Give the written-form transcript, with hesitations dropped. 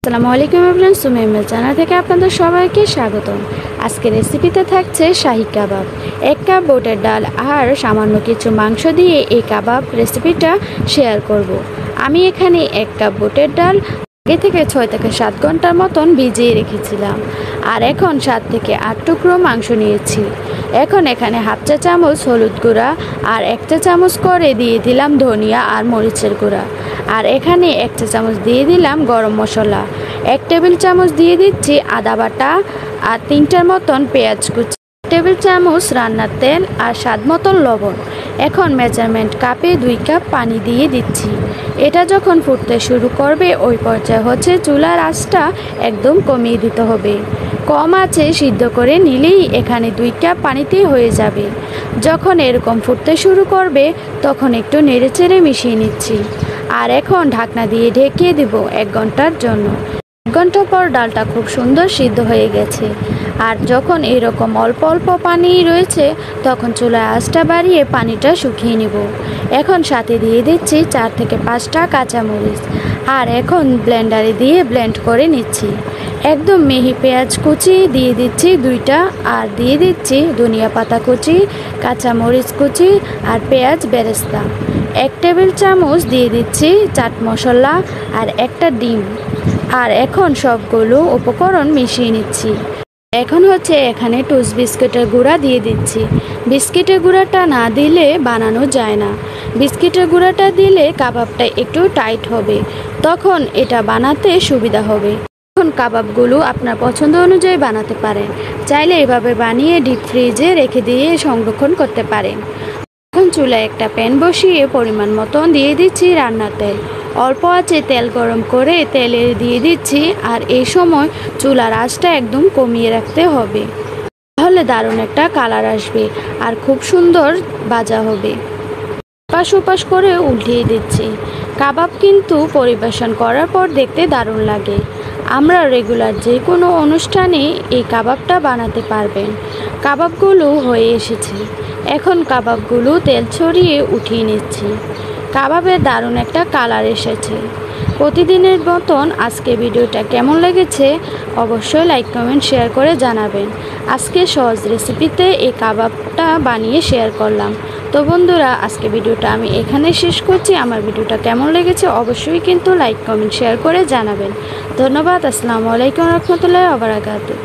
আসসালামু আলাইকুম everyone, সুমাইমের channel থেকে আপনাদের সবাইকে স্বাগতম। আজকে রেসিপিতে থাকছে শাহী কাবাব। 1 কাপ বুটের ডাল আর সামান্য কিছু মাংস দিয়ে এই কাবাব রেসিপিটা শেয়ার করব। আমি এখানে 1 কাপ বুটের ডাল আগে থেকে 6 থেকে 7 ঘন্টার মতন ভিজিয়ে রেখেছিলাম। আর এখন 7 থেকে 8 টুকরো মাংস নিয়েছি। এখন এখানে হাফ চা চামচ হলুদ গুঁড়া আর 1 চা চামচ করে দিয়ে দিলাম ধনিয়া আর মরিচের গুঁড়া। আর এখানে 1 চা চামচ দিয়ে দিলাম গরম মশলা। 1 টেবিল চামচ দিয়ে দিচ্ছি আদা বাটা আর 3টার মতন পেঁয়াজ কুচি, 1 টেবিল চামচ রান্নার তেল আর স্বাদ মতন লবণ। এখন মেজারমেন্ট কাপে 2 কাপ পানি দিয়ে দিচ্ছি। এটা যখন ফুটতে শুরু করবে ওই পর্যায়ে হচ্ছে চুলার আঁচটা একদম কমিয়ে দিতে হবে। কম আঁচে সিদ্ধ করে নিলেই এখানে 2 কাপ পানিতেই হয়ে যাবে। যখন এরকম ফুটতে শুরু করবে তখন একটু নেড়েচেড়ে মিশিয়ে নিচ্ছি। আর এখন ঢাকনা দিয়ে ঢেকে দেব 1 ঘন্টার জন্য। 1 ঘন্টা পর ডালটা খুব সুন্দর সিদ্ধ হয়ে গেছে। আর যখন এরকম অল্প অল্প পানি রয়েছে তখন চুলার আঁচটা বাড়িয়ে পানিটা শুকিয়ে নেব। এখন সাথে দিয়ে দিচ্ছি 4 থেকে 5টা কাঁচামরিচ। আর এখন ব্লেন্ডারে দিয়ে ব্লেন্ড করে নিচ্ছি। একদম মিহি পেঁয়াজ কুচি দিয়ে দিচ্ছি 2টা, আর দিয়ে দিচ্ছি ধনিয়া পাতা কুচি, কাঁচামরিচ কুচি আর পেঁয়াজ বেরেস্তা। 1 টেবিল চামচ দিয়ে দিচ্ছি চাট মশলা আর একটা ডিম। আর এখন সবগুলো উপকরণ মিশিয়ে নিচ্ছি। এখন হচ্ছে এখানে টোস্ট বিস্কিটের গুঁড়া দিয়ে দিচ্ছি। বিস্কিটের গুঁড়াটা না দিলে বানানো যায় না। বিস্কিটের গুঁড়াটা দিলে কাবাবটা একটু টাইট হবে, তখন এটা বানাতে সুবিধা হবে। এখন কাবাবগুলো আপনার পছন্দ অনুযায়ী বানাতে পারেন। চাইলে এভাবে বানিয়ে ডিপ ফ্রিজে রেখে দিয়ে সংরক্ষণ করতে পারেন। এখন চুলায় একটা প্যান বসিয়ে পরিমাণ মতন দিয়ে দিচ্ছি রান্নার তেল। অল্প আঁচে তেল গরম করে তেলে দিয়ে দিচ্ছি। আর এই সময় চুলার আঁচটা একদম কমিয়ে রাখতে হবে, তাহলে দারুণ একটা কালার আসবে আর খুব সুন্দর ভাজা হবে। পাশ ওপাশ করে উল্টিয়ে দিচ্ছি। কাবাব কিন্তু পরিবেশন করার পর দেখতে দারুণ লাগে। আমরা রেগুলার যে কোনো অনুষ্ঠানে এই কাবাবটা বানাতে পারবেন। কাবাবগুলো হয়ে এসেছে। এখন কাবাবগুলো তেল ছড়িয়ে উঠিয়ে নিচ্ছি। কাবাবের দারুণ একটা কালার এসেছে। প্রতিদিনের মতন আজকে ভিডিওটা কেমন লেগেছে অবশ্যই লাইক কমেন্ট শেয়ার করে জানাবেন। আজকে সহজ রেসিপিতে এই কাবাবটা বানিয়ে শেয়ার করলাম। তো বন্ধুরা, আজকে ভিডিওটা আমি এখানে শেষ করছি। আমার ভিডিওটা কেমন লেগেছে অবশ্যই কিন্তু লাইক কমেন্ট শেয়ার করে জানাবেন। ধন্যবাদ। আসসালামু আলাইকুম রহমতুল্লাহি ওয়া বারাকাতুহু।